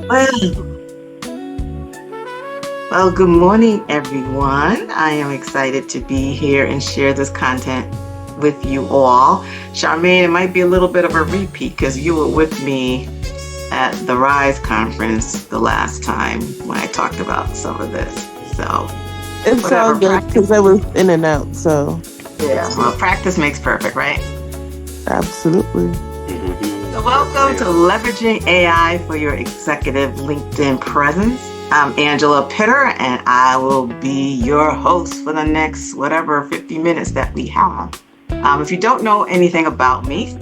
Well, well, good morning, everyone. I am excited to be here and share this content with you all. Charmaine, it might be a little bit of a repeat because you were with me at the Rise conference the last time when I talked about some of this. So, It's all whatever, good practice. because I was in and out. So, Yeah, well, practice makes perfect, right? absolutely. So, welcome to Leveraging AI for Your Executive LinkedIn Presence. I'm Angela Pitter, and I will be your host for the next whatever 50 minutes that we have. If you don't know anything about me,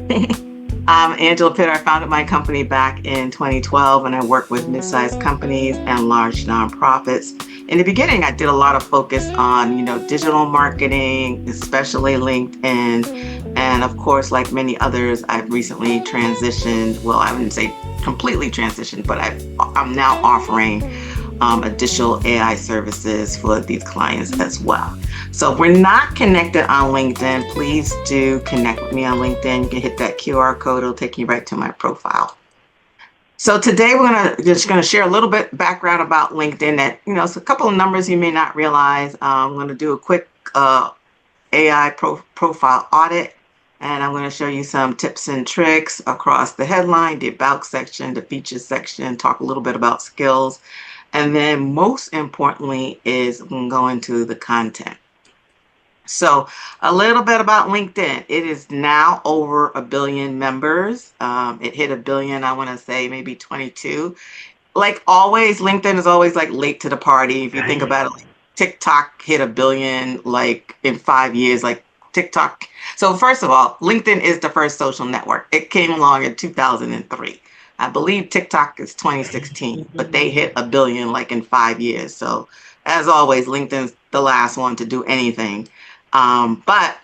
I'm Angela Pitter. I founded my company back in 2012, and I work with mid-sized companies and large nonprofits. In the beginning, I did a lot of focus on, digital marketing, especially LinkedIn. And of course, like many others, I've recently transitioned. Well, I wouldn't say completely transitioned, but I'm now offering additional AI services for these clients as well. So if we're not connected on LinkedIn, please do connect with me on LinkedIn. You can hit that QR code. It'll take you right to my profile. So today we're just gonna share a little bit background about LinkedIn that, it's a couple of numbers you may not realize. I'm gonna do a quick AI profile audit, and I'm going to show you some tips and tricks across the headline, the about section, the features section, talk a little bit about skills, and then most importantly is I'm going to go into the content. So a little bit about LinkedIn. It is now over 1 billion members. It hit 1 billion, I want to say maybe 22. Like always, LinkedIn is always like late to the party. If you think about it, like TikTok hit 1 billion like in 5 years, like TikTok. So first of all, LinkedIn is the first social network. It came along in 2003. I believe TikTok is 2016, but they hit 1 billion like in 5 years. So as always, LinkedIn's the last one to do anything. But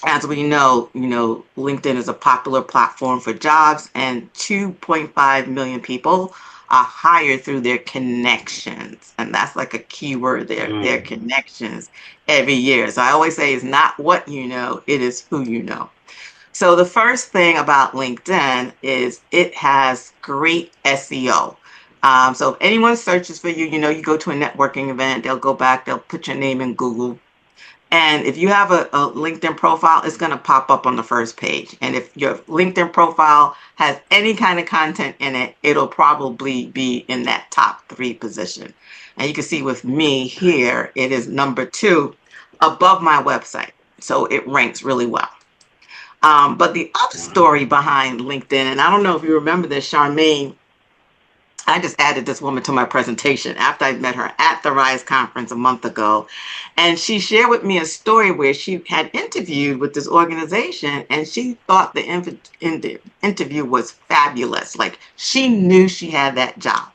as we know, LinkedIn is a popular platform for jobs, and 2.5 million people are hired through their connections. And that's like a key word there, their connections every year. So I always say it's not what you know, it is who you know. So the first thing about LinkedIn is it has great SEO. So if anyone searches for you, you go to a networking event, they'll go back, they'll put your name in Google. And if you have a LinkedIn profile, it's going to pop up on the first page. And if your LinkedIn profile has any kind of content in it, it'll probably be in that top 3 position. And you can see with me here, it is number 2 above my website. So it ranks really well. But the other story behind LinkedIn, and I don't know if you remember this, Charmaine, I just added this woman to my presentation after I met her at the Rise conference a month ago. And she shared with me a story where she had interviewed with this organization and she thought the interview was fabulous. Like she knew she had that job.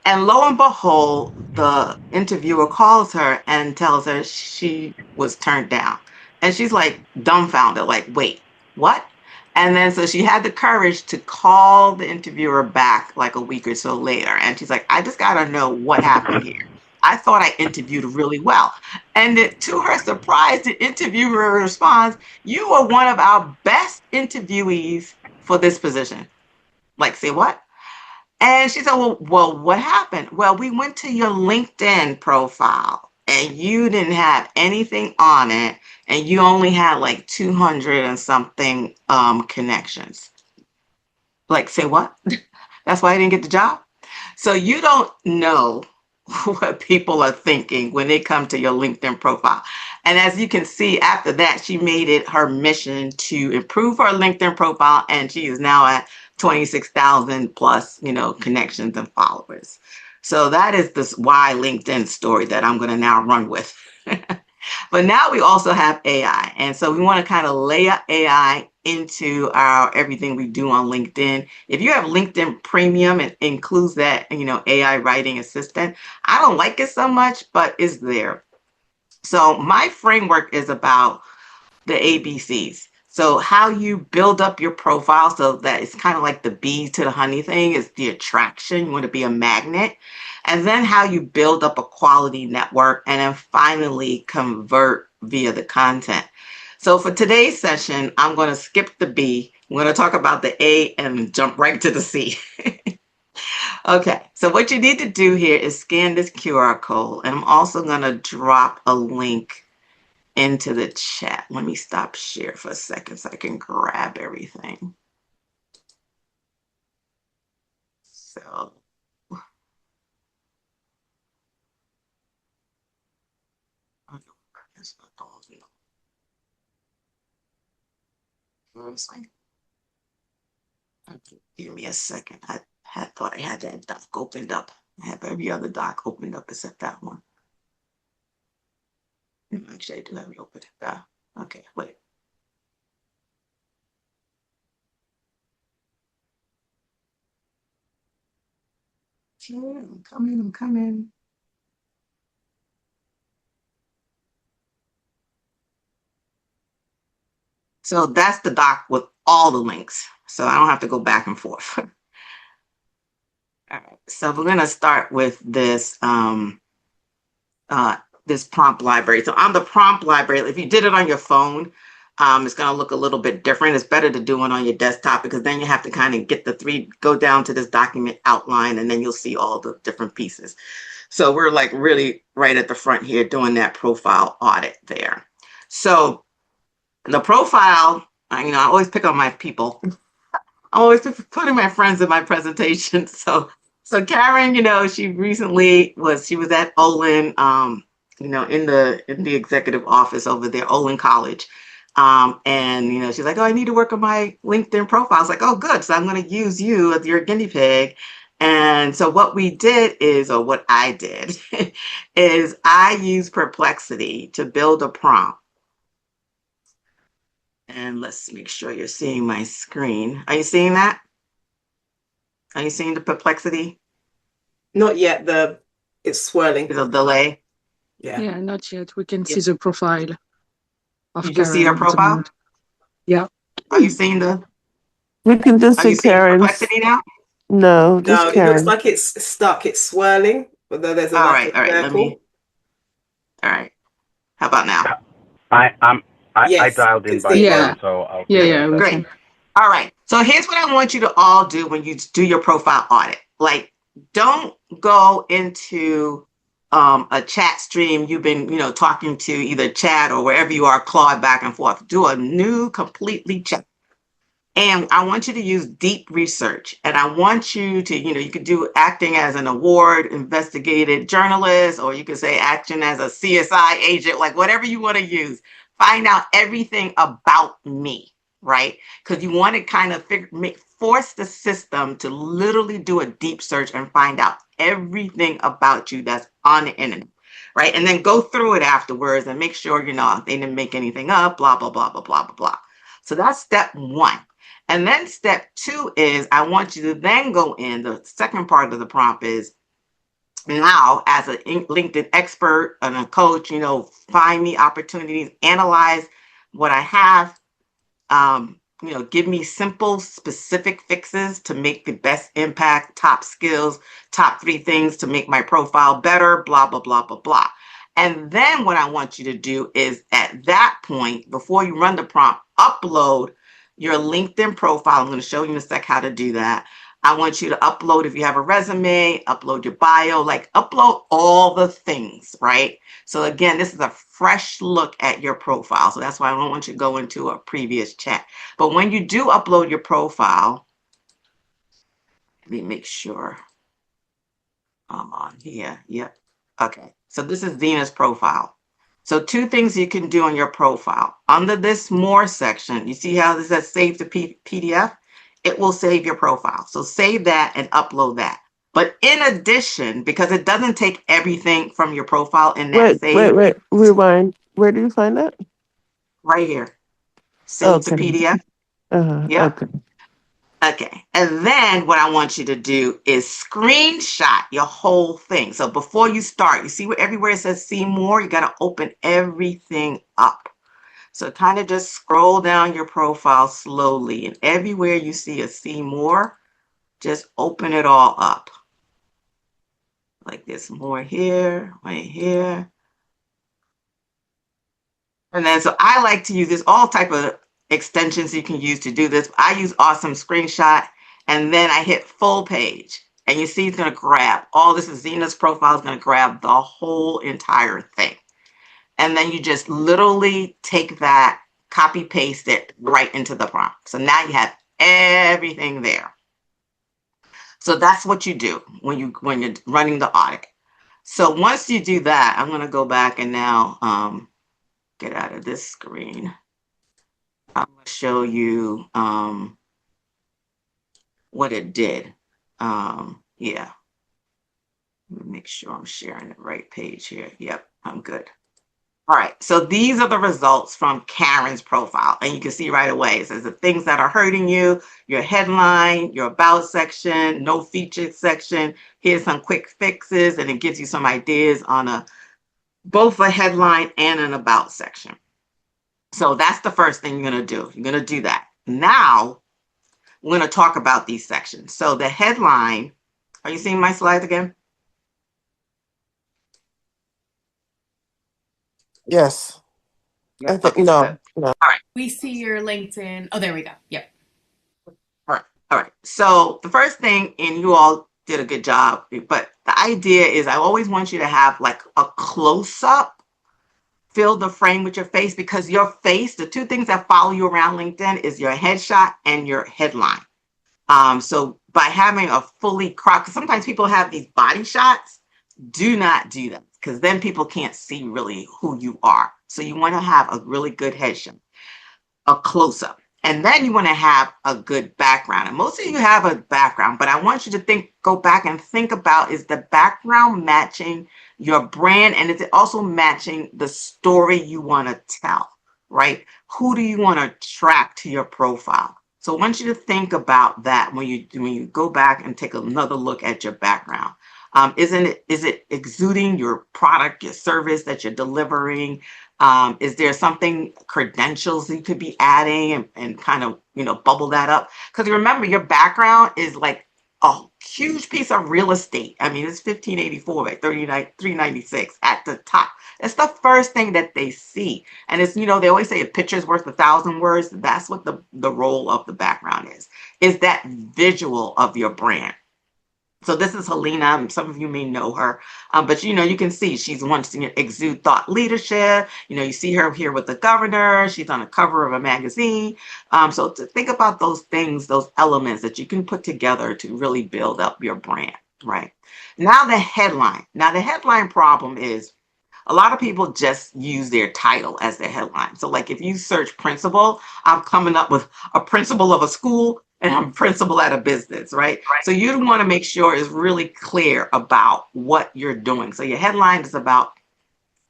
And lo and behold, the interviewer calls her and tells her she was turned down. And she's like dumbfounded, like, wait, what? And then so she had the courage to call the interviewer back like a week or so later. And she's like, I just got to know what happened here. I thought I interviewed really well. And to her surprise, the interviewer responds, you were one of our best interviewees for this position. Like, say what? And she said, well, what happened? Well, we went to your LinkedIn profile and you didn't have anything on it and you only had like 200 and something connections. Like, say what? That's why I didn't get the job? So you don't know what people are thinking when they come to your LinkedIn profile. And as you can see, after that, she made it her mission to improve her LinkedIn profile, and she is now at 26,000 plus, connections and followers. So that is this why LinkedIn story that I'm going to now run with. But now we also have AI. And so we want to kind of layer AI into our everything we do on LinkedIn. If you have LinkedIn Premium, it includes that, AI writing assistant. I don't like it so much, but it's there. So my framework is about the ABCs. So how you build up your profile so that it's kind of like the bee to the honey thing is the attraction. You want to be a magnet. And then how you build up a quality network and then finally convert via the content. So for today's session, I'm going to skip the B. We're going to talk about the A and jump right to the C. Okay, so what you need to do here is scan this QR code, and I'm also going to drop a link into the chat. Let me stop share for a second so I can grab everything. So, give me a second. I had thought I had that doc opened up. I have every other doc opened up except that one. Actually, I do have it open. Okay, wait. I'm coming. So that's the doc with all the links. So I don't have to go back and forth. All right. So we're going to start with this prompt library. So on the prompt library, if you did it on your phone, it's going to look a little bit different. It's better to do it on your desktop because then you have to kind of go down to this document outline, and then you'll see all the different pieces. So we're like really right at the front here doing that profile audit there. So the profile, I always pick on my people. I'm always putting my friends in my presentation. So Karen, she recently was at Olin, in the executive office over there, Olin College. And she's like, oh, I need to work on my LinkedIn profile. I was like, oh, good. So I'm going to use you as your guinea pig. And so what we did is, or what I did, is I used Perplexity to build a prompt. And let's make sure you're seeing my screen. Are you seeing that? Are you seeing the Perplexity? Not yet. It's swirling. There's a delay. Yeah, not yet. We can see the profile of You can see her Karen at the profile? moment. Yeah. Are you seeing We can just are see you seeing Karen's. Perplexity now? No, just No, it Karen. looks like it's stuck. It's swirling, but then there's a All like right, a circle. all right. How about now? I Yes, dialed in it's by the- phone, so I'll Yeah, we Great. can. All right. So here's what I want you to all do when you do your profile audit. Like, don't go into a chat stream you've been, talking to either chat or wherever you are, Claude back and forth. Do a new, completely chat. And I want you to use deep research. And I want you to, you could do acting as an award investigative journalist, or you could say acting as a CSI agent, like whatever you want to use. Find out everything about me, right? Because you want to kind of force the system to literally do a deep search and find out everything about you that's on the internet, right? And then go through it afterwards and make sure, they didn't make anything up, blah, blah, blah, blah, blah, blah, blah. So that's step one. And then step two is I want you to then go in. The second part of the prompt is now, as a LinkedIn expert and a coach, find me opportunities, analyze what I have, give me simple, specific fixes to make the best impact, top skills, top 3 things to make my profile better, blah, blah, blah, blah, blah. And then what I want you to do is at that point, before you run the prompt, upload your LinkedIn profile. I'm going to show you in a sec how to do that. I want you to upload, if you have a resume, upload your bio, like upload all the things, right? So again, this is a fresh look at your profile. So that's why I don't want you to go into a previous chat. But when you do upload your profile, let me make sure I'm on here. Yep. Okay. So this is Dina's profile. So 2 things you can do on your profile. Under this more section, you see how this says save to PDF? It will save your profile. So save that and upload that. But in addition, because it doesn't take everything from your profile in that save. Wait, rewind. Where do you find that? Right here. Save to Okay. PDF. Yep. Okay. Okay. And then what I want you to do is screenshot your whole thing. So before you start, you see where everywhere it says see more, you got to open everything up. So kind of just scroll down your profile slowly, and everywhere you see a see more, just open it all up. Like this, more here, right here. And then, so I like to use this, all type of extensions you can use to do this. I use Awesome Screenshot, and then I hit full page. And you see it's going to grab all this. Is Zena's profile is going to grab the whole entire thing. And then you just literally take that, copy paste it right into the prompt. So now you have everything there. So that's what you do when you're running the audit. So once you do that, I'm going to go back and now get out of this screen. I'm going to show you what it did. Yeah. Let me make sure I'm sharing the right page here. Yep, I'm good. All right, so these are the results from Karen's profile. And you can see right away, it says the things that are hurting you, your headline, your about section, no featured section. Here's some quick fixes, and it gives you some ideas on both a headline and an about section. So that's the first thing you're going to do. You're going to do that. Now, we're going to talk about these sections. So the headline, are you seeing my slides again? Yes. Yeah. I think Okay, no. good. No. All right. We see your LinkedIn. Oh, there we go. Yep. All right. So the first thing, and you all did a good job, but the idea is I always want you to have like a close-up, fill the frame with your face, because your face, the two things that follow you around LinkedIn is your headshot and your headline. So by having a fully cropped, sometimes people have these body shots, do not do that, because then people can't see really who you are. So you want to have a really good headshot, a close-up. And then you want to have a good background. And most of you have a background, but I want you to go back and think about, is the background matching your brand? And is it also matching the story you want to tell, right? Who do you want to attract to your profile? So I want you to think about that when you go back and take another look at your background. Is it exuding your product, your service that you're delivering? Is there something, credentials you could be adding and kind of, bubble that up? Because remember, your background is like a huge piece of real estate. I mean, it's 1584 by 396 at the top. It's the first thing that they see. And it's, they always say a picture's worth 1,000 words. That's what the role of the background is that visual of your brand. So this is Helena. Some of you may know her, but you can see she's wants to exude thought leadership. You see her here with the governor. She's on the cover of a magazine. So to think about those things, those elements that you can put together to really build up your brand, right? Now the headline. Now the headline problem is a lot of people just use their title as their headline. So like if you search principal, I'm coming up with a principal of a school and I'm principal at a business, right? So you want to make sure it's really clear about what you're doing. So your headline is about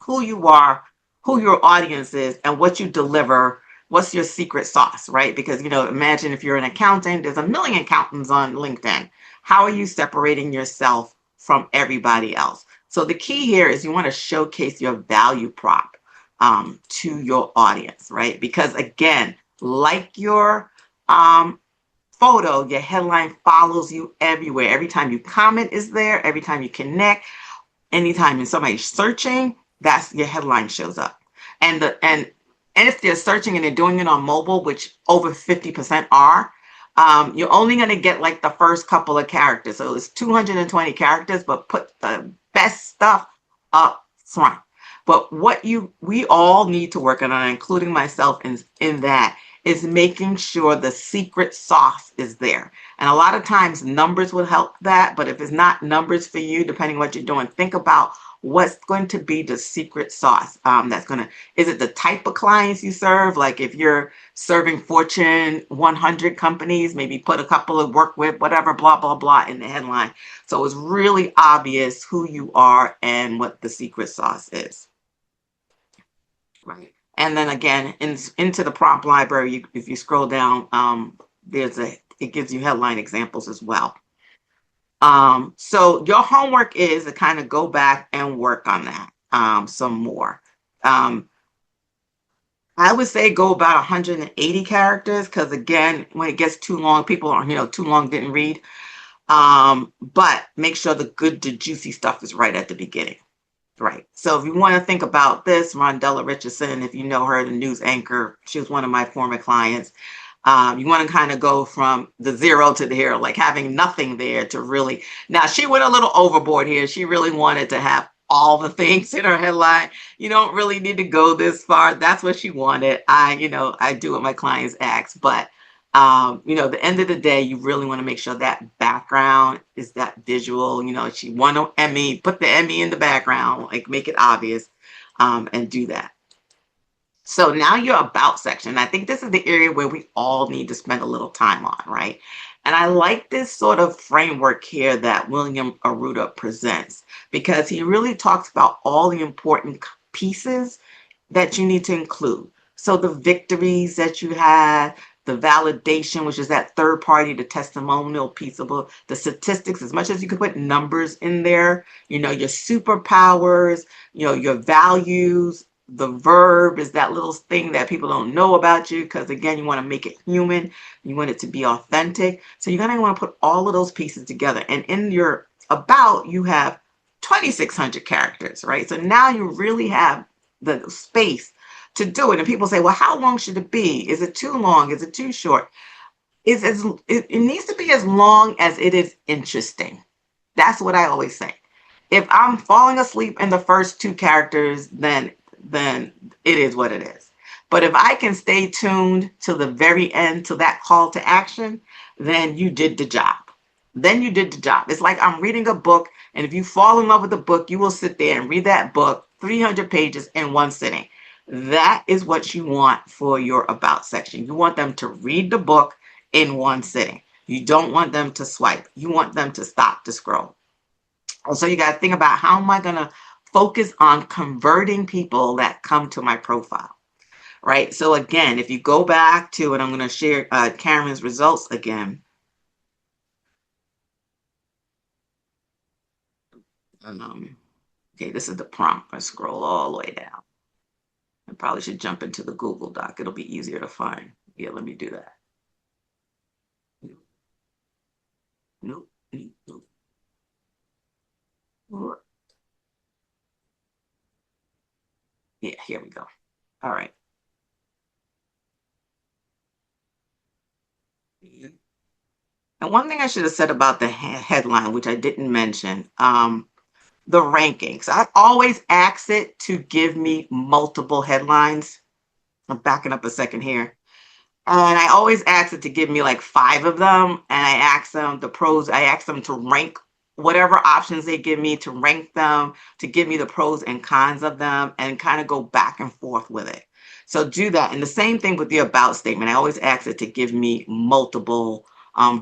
who you are, who your audience is, and what you deliver. What's your secret sauce, right? Because, imagine if you're an accountant, there's a million accountants on LinkedIn. How are you separating yourself from everybody else? So the key here is you want to showcase your value prop to your audience, right? Because again, like your photo, your headline follows you everywhere. Every time you comment is there, every time you connect, anytime somebody's searching, that's your headline shows up. And if they're searching and they're doing it on mobile, which over 50% are, you're only going to get like the first couple of characters. So it's 220 characters, but put the best stuff up front. But what we all need to work on, including myself in that, is making sure the secret sauce is there. And a lot of times numbers will help that, but if it's not numbers for you, depending on what you're doing, think about what's going to be the secret sauce. Is it the type of clients you serve? Like if you're serving Fortune 100 companies, maybe put a couple of work with, whatever, blah, blah, blah in the headline. So it's really obvious who you are and what the secret sauce is. Right. And then again, into the prompt library, if you scroll down, it gives you headline examples as well. So your homework is to kind of go back and work on that some more. I would say go about 180 characters, because again, when it gets too long, people are, too long didn't read. But make sure the juicy stuff is right at the beginning. Right. So if you want to think about this, Rondella Richardson, if you know her, the news anchor, she was one of my former clients. You want to kind of go from the zero to the hero, like having nothing there to really. Now, she went a little overboard here. She really wanted to have all the things in her headline. You don't really need to go this far. That's what she wanted. I do what my clients ask, but at the end of the day, you really want to make sure that background is that visual. She won an Emmy, put the Emmy in the background, like make it obvious, and do that. So now your about section. I think this is the area where we all need to spend a little time on, right? And I like this sort of framework here that William Arruda presents because he really talks about all the important pieces that you need to include. So the victories that you had, the validation, which is that third party, the testimonial piece of the statistics, as much as you can put numbers in there, your superpowers, your values. The verb is that little thing that people don't know about you because, again, you want to make it human. You want it to be authentic. So you're going to want to put all of those pieces together. And in your about, you have 2,600 characters, right? So now you really have the space to do it. And people say, well, how long should it be? Is it too long? Is it too short? It needs to be as long as it is interesting. That's what I always say. If I'm falling asleep in the first two characters, then it is what it is. But if I can stay tuned to the very end, to that call to action, then you did the job. It's like I'm reading a book, and if you fall in love with the book, you will sit there and read that book, 300 pages in one sitting. That is what you want for your about section. You want them to read the book in one sitting. You don't want them to swipe. You want them to stop to scroll. So you got to think about, how am I going to focus on converting people that come to my profile, right? So again, if you go back to, and I'm going to share Karen's results again. Okay, this is the prompt. I scroll all the way down. I probably should jump into the Google Doc. It'll be easier to find. Yeah, let me do that. Nope. Yeah, here we go. All right. And one thing I should have said about the headline, which I didn't mention, the rankings. I always ask it to give me multiple headlines. I'm backing up a second here. And I always ask it to give me like 5 of them. And I ask them to rank whatever options they give me, to rank them, to give me the pros and cons of them, and kind of go back and forth with it. So do that. And the same thing with the about statement. I always ask it to give me multiple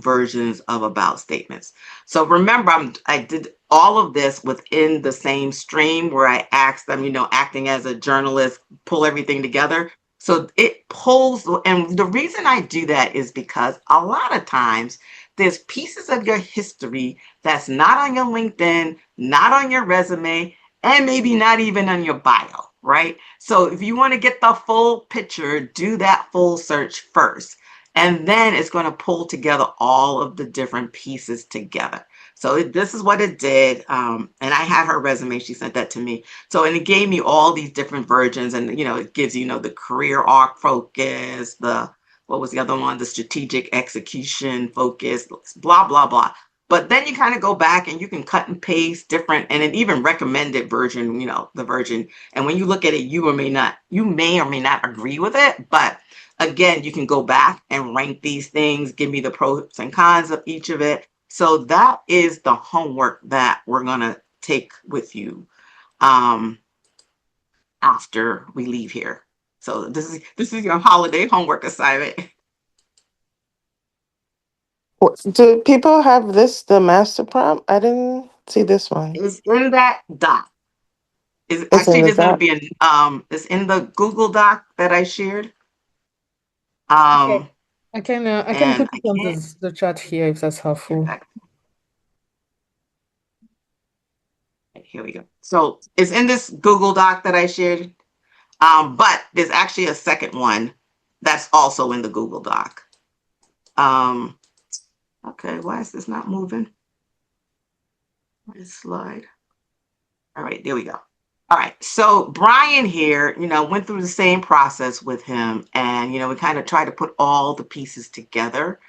versions of about statements. So remember, I did all of this within the same stream where I asked them, acting as a journalist, pull everything together. So it pulls, and the reason I do that is because a lot of times there's pieces of your history that's not on your LinkedIn, not on your resume, and maybe not even on your bio, right? So if you want to get the full picture, do that full search first. And then it's going to pull together all of the different pieces together. So this is what it did. And I had her resume. She sent that to me. So, and it gave me all these different versions. And, it gives you, the career arc focus, what was the other one? The strategic execution focus, blah, blah, blah. But then you kind of go back and you can cut and paste different, and an even recommended version, the version. And when you look at it, you may or may not agree with it. But again, you can go back and rank these things, give me the pros and cons of each of it. So that is the homework that we're going to take with you after we leave here. So this is your holiday homework assignment. Do people have the master prompt? I didn't see this one. It's in that doc. It's It's in actually the there's going to doc. be it's in the Google Doc that I shared. Okay. I can And put I it on can't. the chat here if that's helpful. Here we go. So it's in this Google Doc that I shared. But there's actually a second one that's also in the Google Doc. Okay, why is this not moving? This slide. All right, there we go. All right. So Brian here, went through the same process with him, and we kind of tried to put all the pieces together.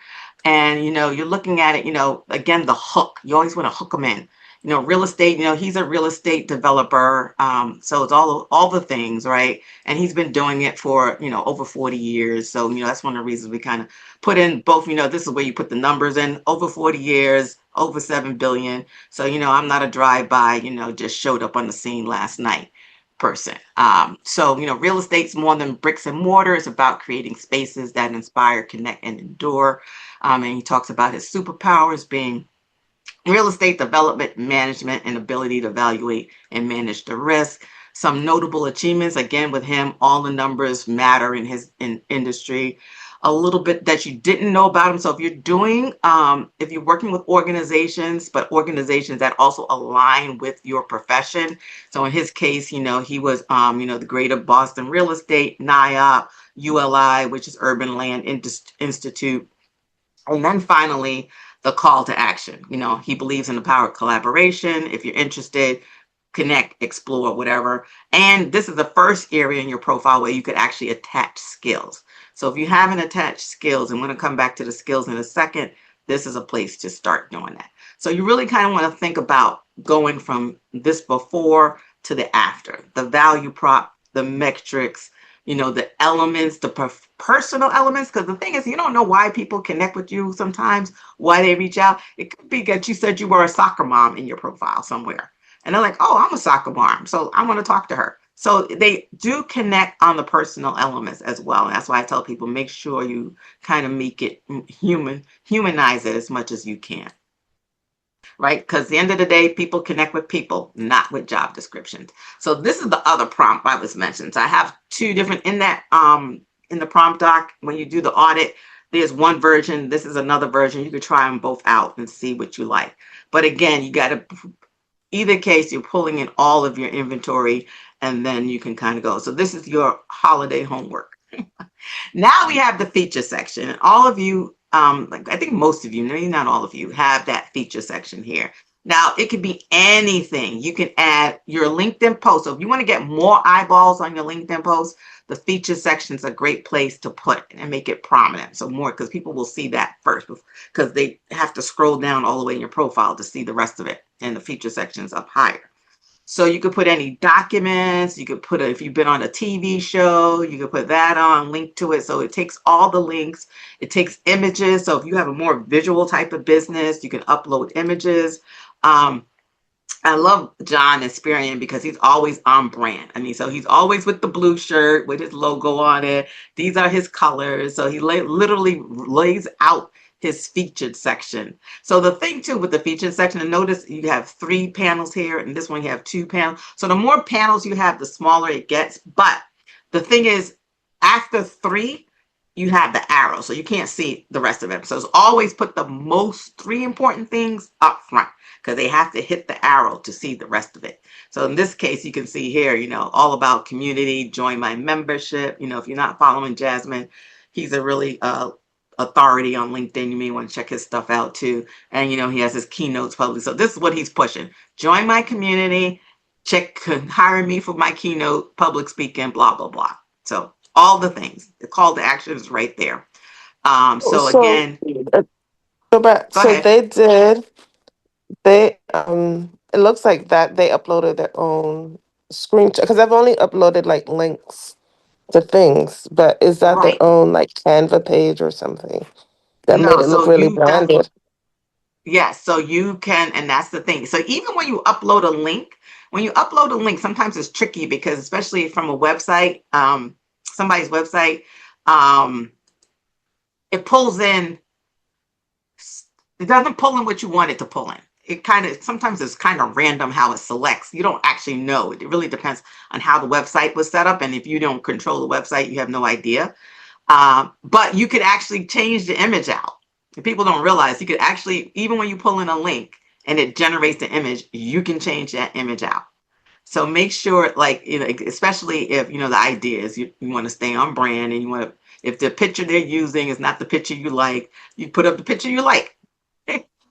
And you're looking at it, again, the hook. You always want to hook them in. Real estate, he's a real estate developer. So it's all the things, right? And he's been doing it for, over 40 years. So, that's one of the reasons we kind of put in both, this is where you put the numbers in, over 40 years, over 7 billion. So, I'm not a drive-by, just showed up on the scene last night person. So, real estate's more than bricks and mortar. It's about creating spaces that inspire, connect, and endure. And he talks about his superpowers being real estate development, management, and ability to evaluate and manage the risk. Some notable achievements, again, with him, all the numbers matter in his industry. A little bit that you didn't know about him. So if you're doing, if you're working with organizations, but organizations that also align with your profession. So in his case, he was, the Greater Boston Real Estate, NIOP, ULI, which is Urban Land Institute. And then finally, the call to action. He believes in the power of collaboration. If you're interested, connect, explore, whatever. And this is the first area in your profile where you could actually attach skills. So if you haven't attached skills, and we're going to come back to the skills in a second, this is a place to start doing that. So you really kind of want to think about going from this before to the after, the value prop, the metrics, the elements, the personal elements. Because the thing is, you don't know why people connect with you sometimes, why they reach out. It could be that you said you were a soccer mom in your profile somewhere. And they're like, oh, I'm a soccer mom, so I want to talk to her. So they do connect on the personal elements as well. And that's why I tell people, make sure you kind of make it humanize it as much as you can. Right? Because at the end of the day, people connect with people, not with job descriptions. So this is the other prompt I was mentioned. So I have two different in that in the prompt doc. When you do the audit, there's one version. This is another version. You could try them both out and see what you like. But again, you got to, either case, you're pulling in all of your inventory, and then you can kind of go. So this is your holiday homework. Now we have the feature section, and all of you, like I think most of you, maybe not all of you, have that feature section here. Now it could be anything. You can add your LinkedIn post. So if you want to get more eyeballs on your LinkedIn post, the feature section is a great place to put it and make it prominent. So more, because people will see that first, because they have to scroll down all the way in your profile to see the rest of it. And the feature section is up higher. So you could put any documents, you could put, if you've been on a TV show, you could put that on, link to it. So it takes all the links, it takes images. So if you have a more visual type of business, you can upload images. I love John Esperian because he's always on brand. I mean, so he's always with the blue shirt with his logo on it. These are his colors. So he literally lays out his featured section. So the thing too with the featured section, and notice you have 3 panels here, and this one you have 2 panels. So the more panels you have, the smaller it gets. But the thing is, after 3, you have the arrow, so you can't see the rest of it. So it's always put the most 3 important things up front, because they have to hit the arrow to see the rest of it. So in this case, you can see here, all about community, join my membership. If you're not following Jasmine, he's a really authority on LinkedIn. You may want to check his stuff out too. And he has his keynotes published. So this is what he's pushing. Join my community, hire me for my keynote, public speaking, blah, blah, blah. So all the things, the call to action is right there. So again, go back. go So ahead. they it looks like that they uploaded their own screenshot, because I've only uploaded like links to things, but is that their Right. own like Canva page or something that made No, it look so really branded? yes, so you can, and that's the thing. So even when you upload a link, sometimes it's tricky because especially from a website, somebody's website, um, it pulls in, it doesn't pull in what you want it to pull in. Sometimes it's kind of random how it selects. You don't actually know. It really depends on how the website was set up. And if you don't control the website, you have no idea. But you could actually change the image out. People don't realize you could actually, even when you pull in a link and it generates the image, you can change that image out. So make sure, especially if, the idea is you want to stay on brand, and if the picture they're using is not the picture you like, you put up the picture you like.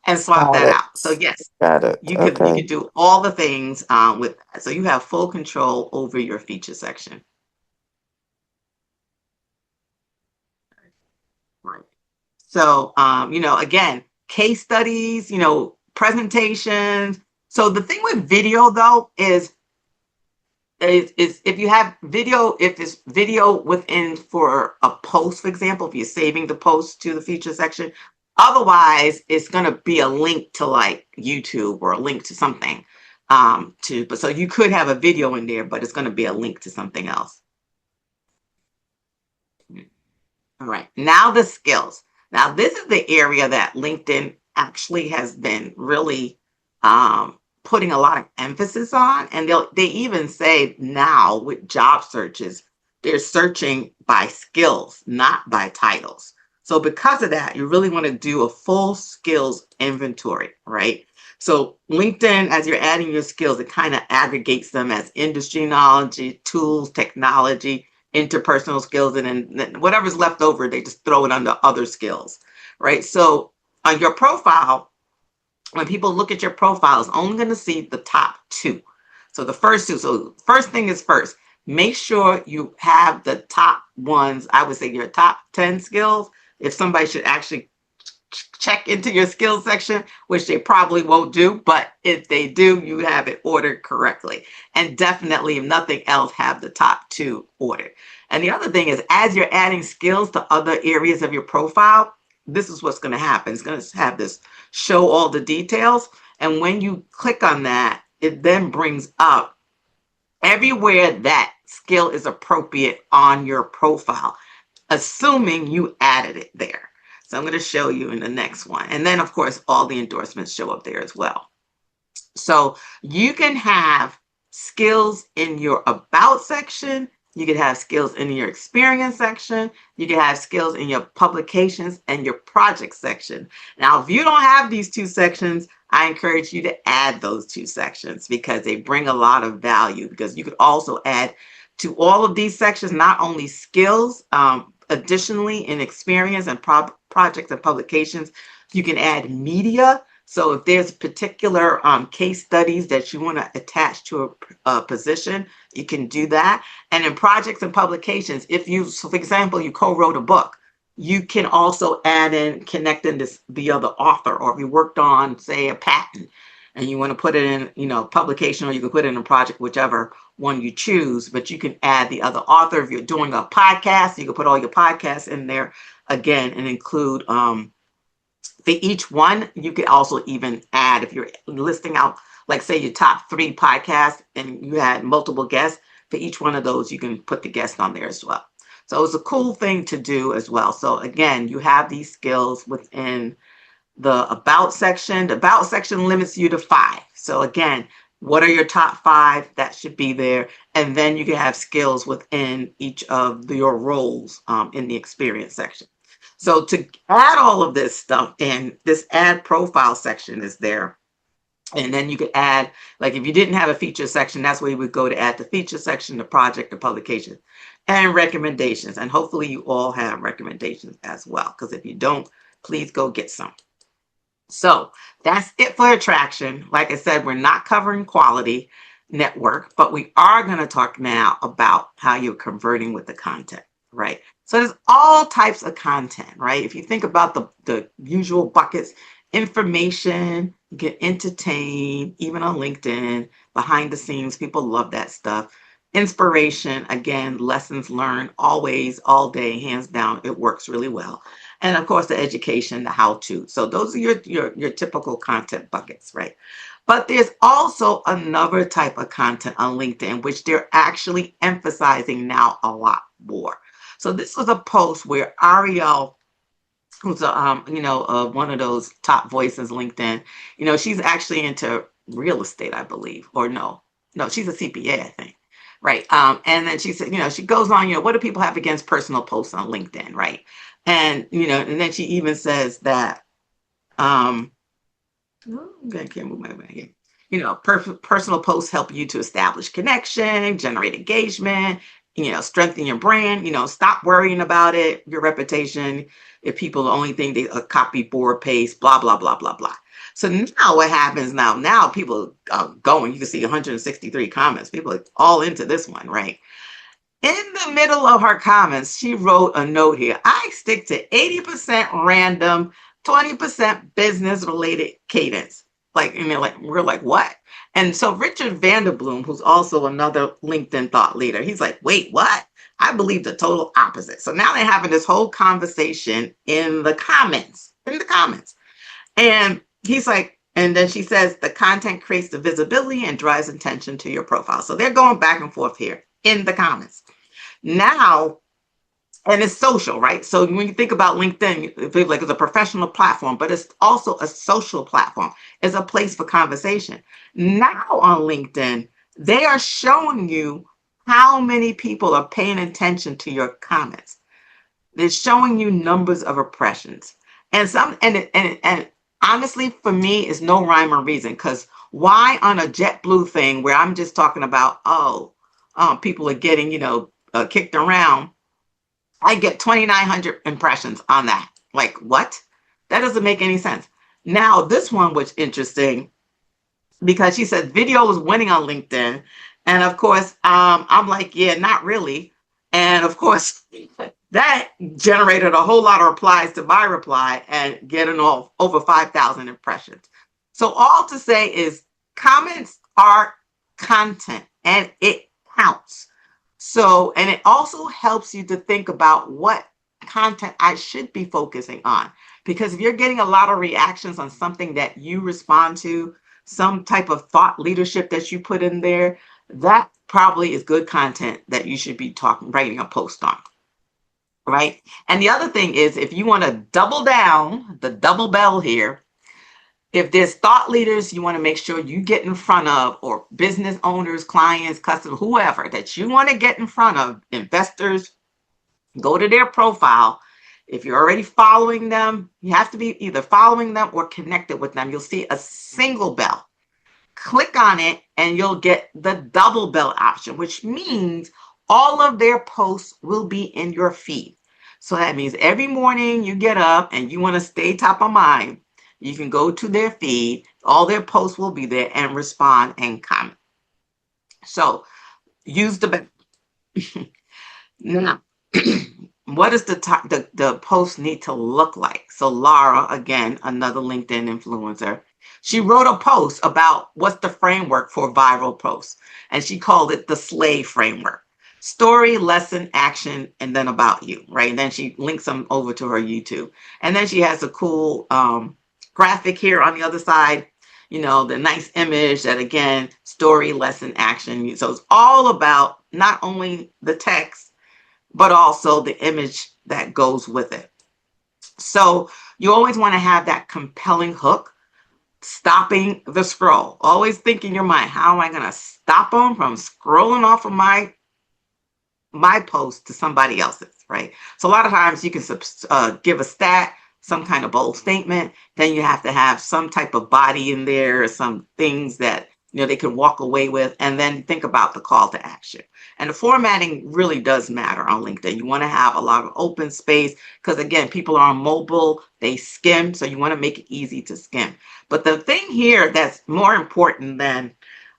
and swap Got that it. out. So yes, Got it. you Okay. could do all the things with that. So you have full control over your feature section. Right. So, again, case studies, presentations. So the thing with video though is if you have video, if it's video within for a post, for example, if you're saving the post to the feature section, otherwise it's going to be a link to like YouTube or a link to something. But so you could have a video in there, but it's going to be a link to something else. All right, now the skills. Now this is the area that LinkedIn actually has been really putting a lot of emphasis on, and they even say now with job searches, they're searching by skills, not by titles. So because of that, you really want to do a full skills inventory, right? So LinkedIn, as you're adding your skills, it kind of aggregates them as industry knowledge, tools, technology, interpersonal skills, and then whatever's left over, they just throw it under other skills, right? So on your profile, when people look at your profile, it's only going to see the top two. So the first two. So first thing is first, make sure you have the top ones. I would say your top 10 skills. If somebody should actually check into your skills section, which they probably won't do, but if they do, you have it ordered correctly. And definitely, if nothing else, have the top two ordered. And the other thing is, as you're adding skills to other areas of your profile, this is what's going to happen. It's going to have this show all the details. And when you click on that, it then brings up everywhere that skill is appropriate on your profile, assuming you added it there. So I'm going to show you in the next one. And then, of course, all the endorsements show up there as well. So you can have skills in your about section. You could have skills in your experience section. You can have skills in your publications and your project section. Now, if you don't have these two sections, I encourage you to add those two sections because they bring a lot of value, because you could also add to all of these sections, not only skills, additionally in experience and projects and publications, you can add media. So if there's particular case studies that you want to attach to a position, you can do that. And in projects and publications, if you, so for example, you co-wrote a book, you can also add in connecting this via the author, or if you worked on, say, a patent and you want to put it in, publication, or you can put it in a project, whichever one you choose, but you can add the other author. If you're doing a podcast, you can put all your podcasts in there again and include for each one. You could also even add, if you're listing out, like say your top 3 podcasts and you had multiple guests, for each one of those, you can put the guest on there as well. So it's a cool thing to do as well. So again, you have these skills within the about section. The about section limits you to 5. So again, what are your top 5? That should be there. And then you can have skills within each of your roles in the experience section. So to add all of this stuff in, this add profile section is there. And then you could add, like if you didn't have a feature section, that's where you would go to add the feature section, the project, the publication, and recommendations. And hopefully you all have recommendations as well, because if you don't, please go get some. So that's it for attraction. Like I said, we're not covering quality network, but we are going to talk now about how you're converting with the content, right? So there's all types of content, right? If you think about the usual buckets, information, you can entertain, even on LinkedIn, behind the scenes, people love that stuff. Inspiration, again, lessons learned, always, all day, hands down, it works really well. And of course, the education, the how-to. So those are your typical content buckets, right? But there's also another type of content on LinkedIn, which they're actually emphasizing now a lot more. So this was a post where Ariel, who's one of those top voices LinkedIn, she's actually into real estate, I believe, or no, she's a CPA, I think. Right. And then she said, she goes on, what do people have against personal posts on LinkedIn? Right. And, and then she even says that, I can't move my way here. Personal posts help you to establish connection, generate engagement, strengthen your brand, stop worrying about it, your reputation. If people, the only thing they copy, board, paste, blah, blah, blah, blah, blah. So now what happens now? Now people are going, you can see 163 comments. People are all into this one, right? In the middle of her comments, she wrote a note here. I stick to 80% random, 20% business related cadence. Like, and they're like, we're like, what? And so Richard Vanderbloom, who's also another LinkedIn thought leader, he's like, wait, what? I believe the total opposite. So now they're having this whole conversation in the comments, And he's like, and then she says, the content creates the visibility and drives attention to your profile. So they're going back and forth here in the comments. Now, and it's social, right? So when you think about LinkedIn, it feels like it's a professional platform, but it's also a social platform. It's a place for conversation. Now on LinkedIn, they are showing you how many people are paying attention to your comments. They're showing you numbers of impressions. And honestly, for me, it's no rhyme or reason, because why on a JetBlue thing where I'm just talking about, people are getting, kicked around, I get 2,900 impressions on that. Like, what? That doesn't make any sense. Now, this one was interesting because she said video is winning on LinkedIn. And of course, I'm like, yeah, not really. And of course, that generated a whole lot of replies to my reply and getting off over 5,000 impressions. So all to say is comments are content and it counts. So, and it also helps you to think about what content I should be focusing on. Because if you're getting a lot of reactions on something that you respond to, some type of thought leadership that you put in there, that probably is good content that you should be writing a post on. Right. And the other thing is, if you want to double down, the double bell here, if there's thought leaders you want to make sure you get in front of, or business owners, clients, customers, whoever that you want to get in front of, investors, go to their profile. If you're already following them, you have to be either following them or connected with them. You'll see a single bell. Click on it and you'll get the double bell option, which means all of their posts will be in your feed. So that means every morning you get up and you want to stay top of mind, you can go to their feed. All their posts will be there and respond and comment. So use the bell. Now, what does the post need to look like? So Lara, again, another LinkedIn influencer, she wrote a post about what's the framework for viral posts, and she called it the SLAY framework: story, lesson, action, and then about you, right? And then she links them over to her YouTube. And then she has a cool graphic here on the other side, the nice image that, again, story, lesson, action. So it's all about not only the text, but also the image that goes with it. So you always want to have that compelling hook, stopping the scroll. Always think in your mind, how am I going to stop them from scrolling off of my post to somebody else's, right? So a lot of times you can give a stat, some kind of bold statement, then you have to have some type of body in there, or some things that they can walk away with, and then think about the call to action. And the formatting really does matter on LinkedIn. You want to have a lot of open space because, again, people are on mobile, they skim, so you want to make it easy to skim. But the thing here that's more important than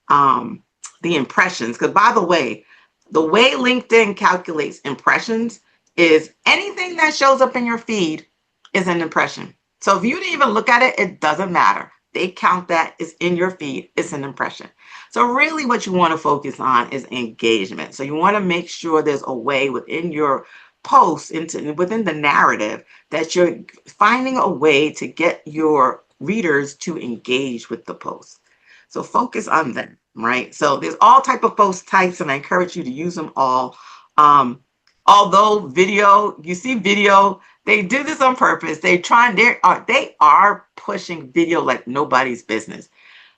the impressions, because by the way LinkedIn calculates impressions is anything that shows up in your feed is an impression. So if you didn't even look at it, it doesn't matter. They count that is in your feed. It's an impression. So really what you want to focus on is engagement. So you want to make sure there's a way within your posts, within the narrative, that you're finding a way to get your readers to engage with the post. So focus on them, right? So there's all type of post types, and I encourage you to use them all. Although video, you see video, they do this on purpose. They are pushing video like nobody's business.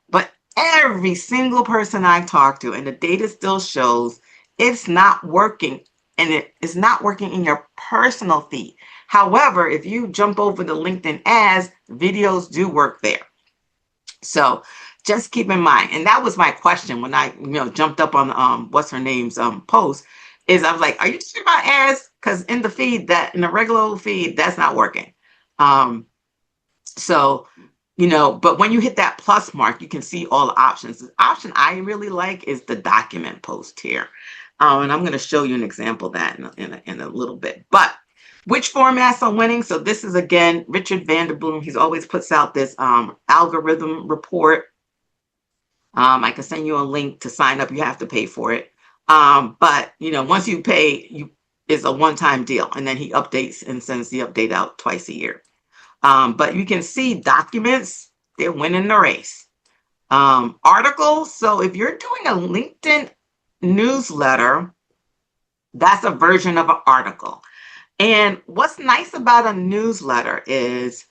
But every single person I talk to, and the data still shows, it's not working. And it is not working in your personal feed. However, if you jump over to LinkedIn ads, videos do work there. So just keep in mind, and that was my question when I jumped up on what's her name's post, is I was like, are you talking about ads? Because in the regular feed, that's not working. So but when you hit that plus mark, you can see all the options. The option I really like is the document post here. And I'm going to show you an example of that in a little bit. But which formats are winning? So this is, again, Richard Vanderbloom. He's always puts out this algorithm report. I can send you a link to sign up. You have to pay for it. But, once you pay, it's a one-time deal. And then he updates and sends the update out twice a year. But you can see documents, they're winning the race. Articles, so if you're doing a LinkedIn newsletter, that's a version of an article. And what's nice about a newsletter is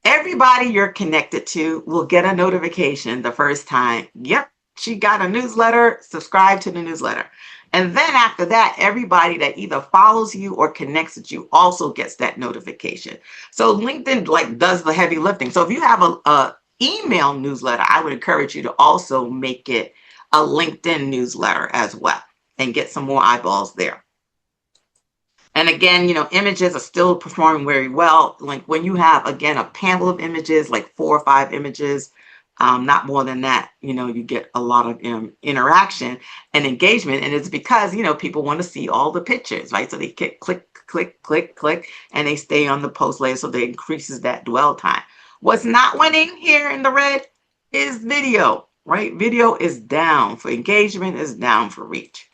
everybody you're connected to will get a notification the first time. Yep, she got a newsletter, subscribe to the newsletter. And then after that, everybody that either follows you or connects with you also gets that notification. So LinkedIn does the heavy lifting. So if you have a email newsletter, I would encourage you to also make it a LinkedIn newsletter as well and get some more eyeballs there. And again, images are still performing very well. Like when you have, again, a panel of images, like 4 or 5 images, not more than that, you get a lot of interaction and engagement. And it's because, people want to see all the pictures, right? So they click, click, click, click, and they stay on the post later. So that increases that dwell time. What's not winning here in the red is video, right? Video is down for engagement, is down for reach.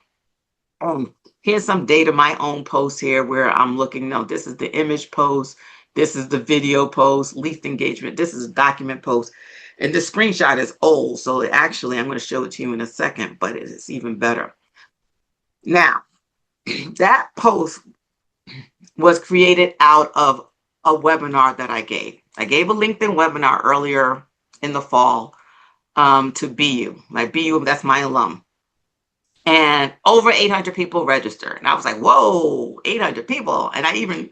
Here's some data, my own post here where I'm looking. No, this is the image post. This is the video post, least engagement. This is a document post. And this screenshot is old. So actually, I'm going to show it to you in a second, but it's even better. Now, that post was created out of a webinar that I gave. I gave a LinkedIn webinar earlier in the fall to BU. Like BU, that's my alum. And over 800 people registered. And I was like, whoa, 800 people. And I even,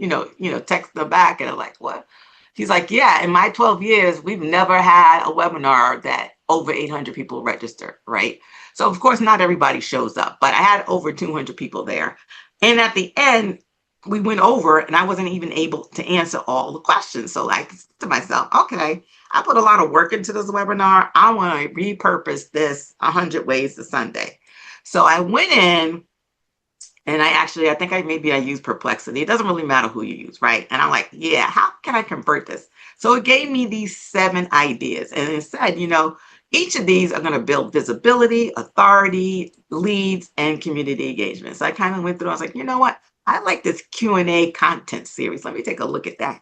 text them back and I'm like, what? He's like, yeah, in my 12 years, we've never had a webinar that over 800 people registered, right? So of course, not everybody shows up, but I had over 200 people there. And at the end, we went over and I wasn't even able to answer all the questions. So I said to myself, okay, I put a lot of work into this webinar. I want to repurpose this 100 ways to Sunday. So I went in and I think I used Perplexity. It doesn't really matter who you use, right? And I'm like, yeah, how can I convert this? So it gave me these 7 ideas. And it said, each of these are going to build visibility, authority, leads, and community engagement. So I kind of went through, I was like, you know what? I like this Q&A content series. Let me take a look at that.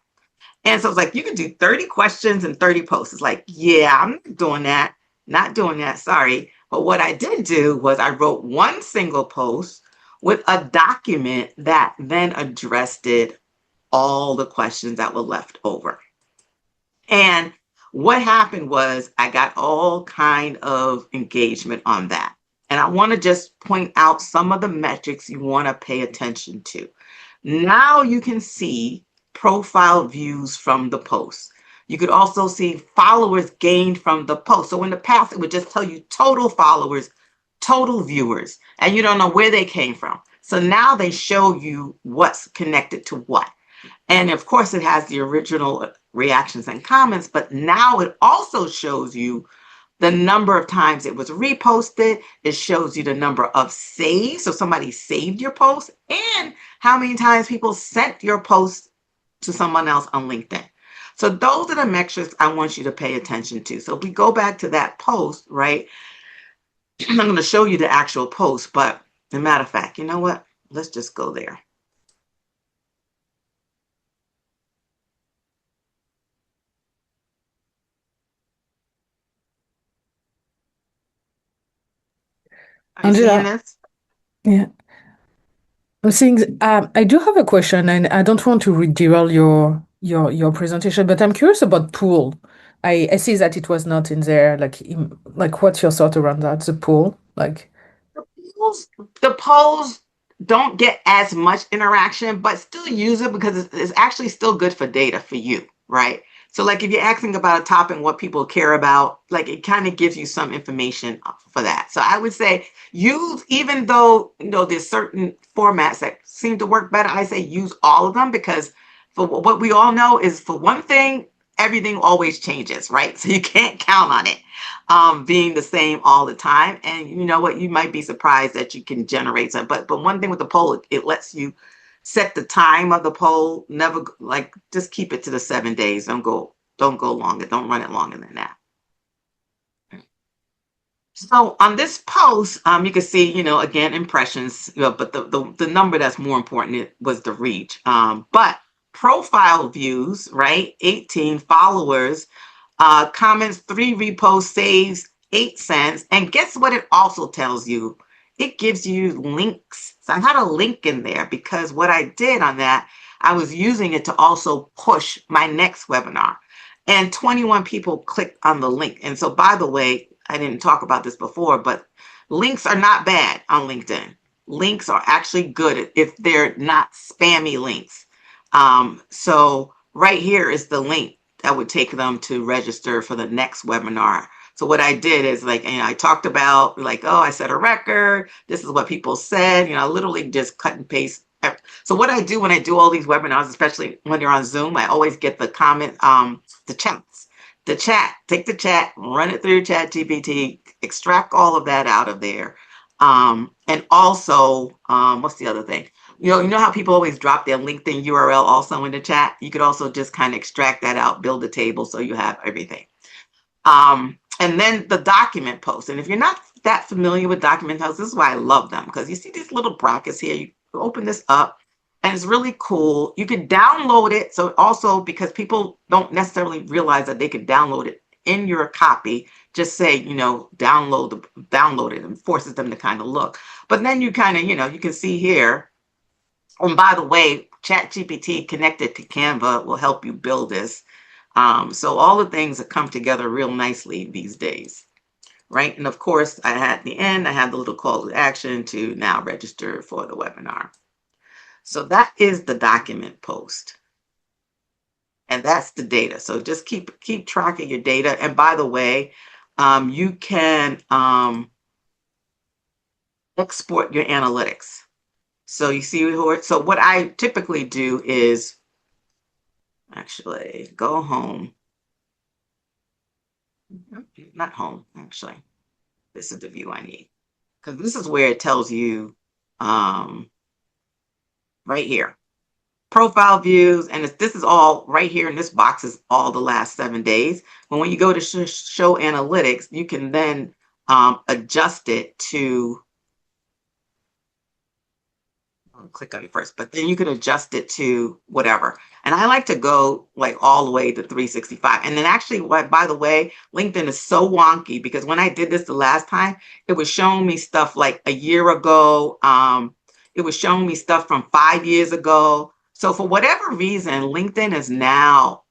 And so it's like, you can do 30 questions and 30 posts. It's like, yeah, I'm not doing that, sorry. But what I did do was I wrote one single post with a document that then addressed all the questions that were left over. And what happened was I got all kind of engagement on that. And I want to just point out some of the metrics you want to pay attention to. Now you can see profile views from the post. You could also see followers gained from the post. So in the past, it would just tell you total followers, total viewers, and you don't know where they came from. So now they show you what's connected to what. And of course, it has the original reactions and comments, but now it also shows you the number of times it was reposted. It shows you the number of saves. So somebody saved your post and how many times people sent your post to someone else on LinkedIn. So those are the metrics I want you to pay attention to. So if we go back to that post, right, I'm going to show you the actual post, but as a matter of fact, you know what? Let's just go there. Are you seeing this? Yeah. I'm seeing, I do have a question, and I don't want to derail your presentation, but I'm curious about pool. I see that it was not in there. Like what's your thought around that? The pool, like the polls don't get as much interaction, but still use it because it's actually still good for data for you, right? So like if you're asking about a topic, what people care about, like it kind of gives you some information for that. So I would say use, even though, there's certain formats that seem to work better, I say use all of them because for what we all know is for one thing, everything always changes, right? So you can't count on it being the same all the time. And you know what? You might be surprised that you can generate some. But one thing with the poll, it lets you set the time of the poll. Never like just keep it to the 7 days. Don't go longer. Don't run it longer than that. So on this post, you can see, again, impressions, but the number that's more important was the reach. But profile views, right? 18 followers, comments, 3 reposts, saves, 8 cents. And guess what it also tells you? It gives you links. So I had a link in there because what I did on that, I was using it to also push my next webinar. And 21 people clicked on the link. And so, by the way, I didn't talk about this before, but links are not bad on LinkedIn. Links are actually good if they're not spammy links. So right here is the link that would take them to register for the next webinar. So what I did is I talked about I set a record. This is what people said, literally just cut and paste. So what I do when I do all these webinars, especially when you're on Zoom, I always get the comment, the chats. Take the chat, run it through ChatGPT, extract all of that out of there. And also, what's the other thing? You know how people always drop their LinkedIn URL also in the chat? You could also just kind of extract that out, build a table so you have everything. And then the document post. And if you're not that familiar with document posts, this is why I love them, because you see these little brackets here. You open this up and it's really cool. You can download it. So also, because people don't necessarily realize that they can download it in your copy, just say, download it, and forces them to kind of look. But then you kind of, you can see here. And by the way, ChatGPT connected to Canva will help you build this. So all the things that come together real nicely these days, right? And of course, at the end, I have the little call to action to now register for the webinar. So that is the document post. And that's the data. So just keep track of your data. And by the way, you can export your analytics. So you see, so what I typically do is actually go home. Not home, actually. This is the view I need. Because this is where it tells you right here. Profile views, and this is all right here in this box is all the last 7 days. But when you go to show analytics, you can then adjust it to click on it first, but then you can adjust it to whatever. And I like to go all the way to 365. And then actually, by the way, LinkedIn is so wonky because when I did this the last time, it was showing me stuff like a year ago. It was showing me stuff from 5 years ago. So for whatever reason, LinkedIn is now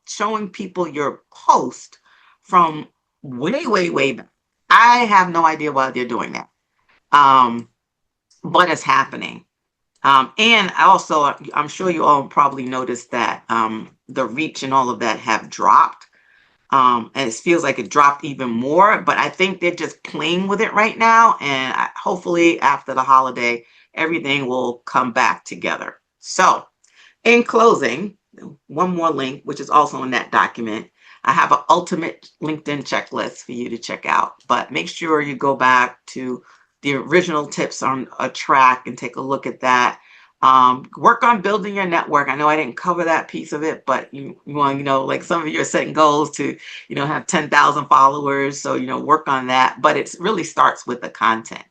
showing people your post from way, way, way back. I have no idea why they're doing that. But it's happening. And also, I'm sure you all probably noticed that the reach and all of that have dropped. And it feels like it dropped even more, but I think they're just playing with it right now. And hopefully after the holiday, everything will come back together. So in closing, one more link, which is also in that document. I have an ultimate LinkedIn checklist for you to check out, but make sure you go back to the original tips on a track and take a look at that. Work on building your network. I know I didn't cover that piece of it, but you want, like some of you are setting goals to, have 10,000 followers. So, work on that, but it really starts with the content.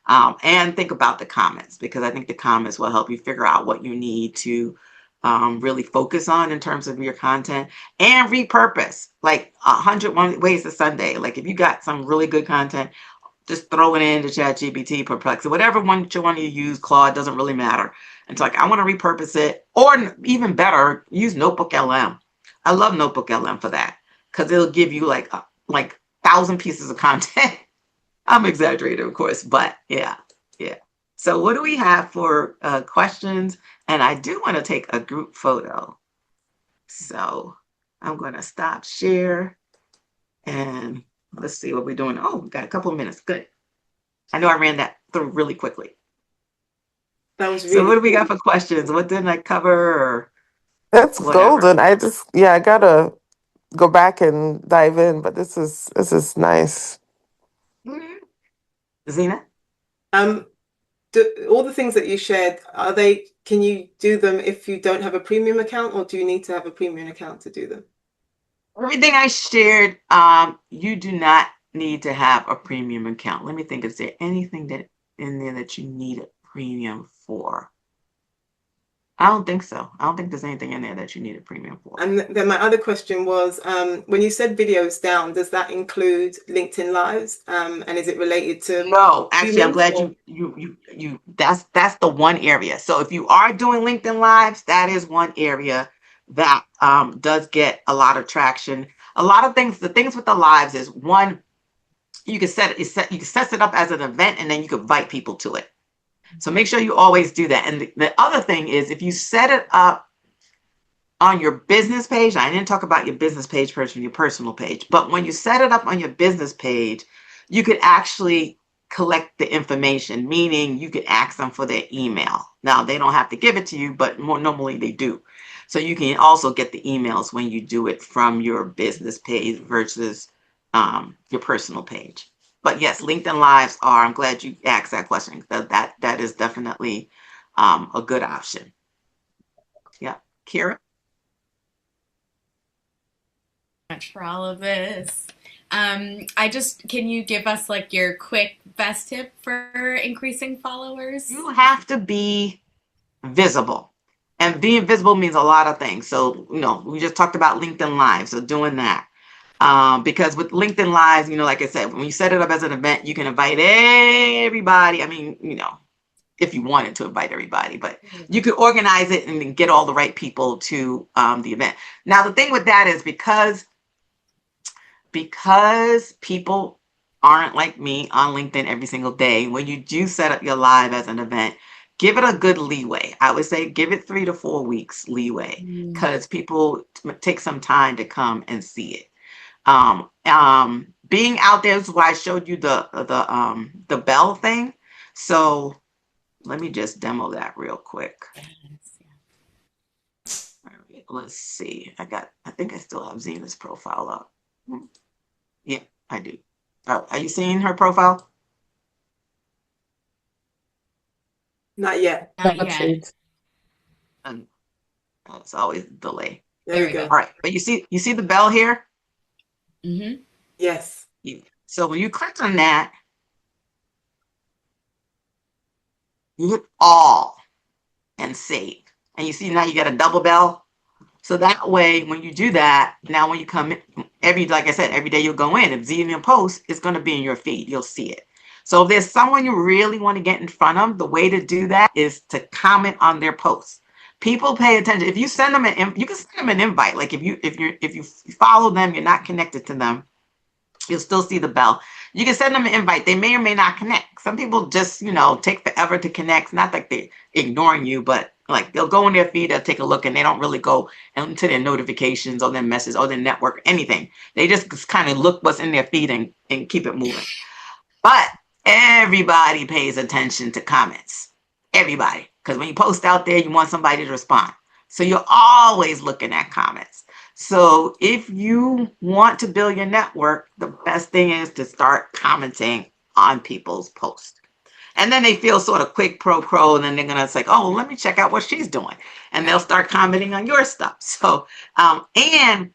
And think about the comments, because I think the comments will help you figure out what you need to really focus on in terms of your content, and repurpose 101 ways to Sunday. If you got some really good content, just throw it into ChatGPT, Perplexity, whatever one you want to use, Claude, doesn't really matter. It's I want to repurpose it, or even better, use Notebook LM. I love Notebook LM for that, because it'll give you 1,000 pieces of content. I'm exaggerating, of course, but yeah. So what do we have for questions? And I do want to take a group photo. So I'm going to stop share and let's see what we're doing. Oh, we got a couple of minutes. Good. I know I ran that through really quickly. That was really So what do we cool. got for questions? What didn't I cover? Or That's whatever. golden. I gotta go back and dive in, but this is nice. Mhm. Zena? Um, all the things that you shared, can you do them if you don't have a premium account, or do you need to have a premium account to do them? Everything I shared, you do not need to have a premium account. Let me think, is there anything that in there that you need a premium for? I don't think so. I don't think there's anything in there that you need a premium for. And then my other question was, when you said videos down, does that include LinkedIn Lives? And is it related to No, actually, I'm humans glad or? you that's the one area. So if you are doing LinkedIn Lives, that is one area that does get a lot of traction. A lot of things, the things with the lives is one, you can you can set it up as an event and then you can invite people to it. So make sure you always do that. And the other thing is if you set it up on your business page, I didn't talk about your business page versus your personal page, but when you set it up on your business page, you could actually collect the information, meaning you could ask them for their email. Now, they don't have to give it to you, but more normally they do. So you can also get the emails when you do it from your business page versus your personal page. But yes, LinkedIn Lives are, I'm glad you asked that question. That is definitely a good option. Yeah. Kira? Much for all of this. Can you give us like your quick best tip for increasing followers? You have to be visible. And being visible means a lot of things. So, we just talked about LinkedIn Live. So doing that. Because with LinkedIn Lives, like I said, when you set it up as an event, you can invite everybody. I mean, if you wanted to invite everybody, but you could organize it and then get all the right people to the event. Now, the thing with that is because people aren't like me on LinkedIn every single day, when you do set up your live as an event, give it a good leeway. I would say give it 3 to 4 weeks leeway because people take some time to come and see it. Being out there is why I showed you the bell thing. So let me just demo that real quick. All right, let's see. I think I still have Zena's profile up. Yeah, I do. Are you seeing her profile? Not yet. Not That's yet. it. And it's always delay. There we go. All right, but you see the bell here? Mm-hmm. Yes. Yeah. So when you click on that, you hit all and save. And you see now you get a double bell. So that way, when you do that, now when you come in, like I said, every day you'll go in. If Xenia posts, it's going to be in your feed. You'll see it. So if there's someone you really want to get in front of, the way to do that is to comment on their posts. People pay attention. If you send them you can send them an invite. Like if you follow them, you're not connected to them, you'll still see the bell. You can send them an invite. They may or may not connect. Some people just, take forever to connect. Not like they're ignoring you, but like they'll go in their feed, they'll take a look, and they don't really go into their notifications or their messages or their network, anything. They just kind of look what's in their feed and keep it moving. But everybody pays attention to comments. Everybody. Because when you post out there, you want somebody to respond. So you're always looking at comments. So if you want to build your network, the best thing is to start commenting on people's posts. And then they feel sort of quick pro, and then they're gonna say, oh, well, let me check out what she's doing. And they'll start commenting on your stuff. So and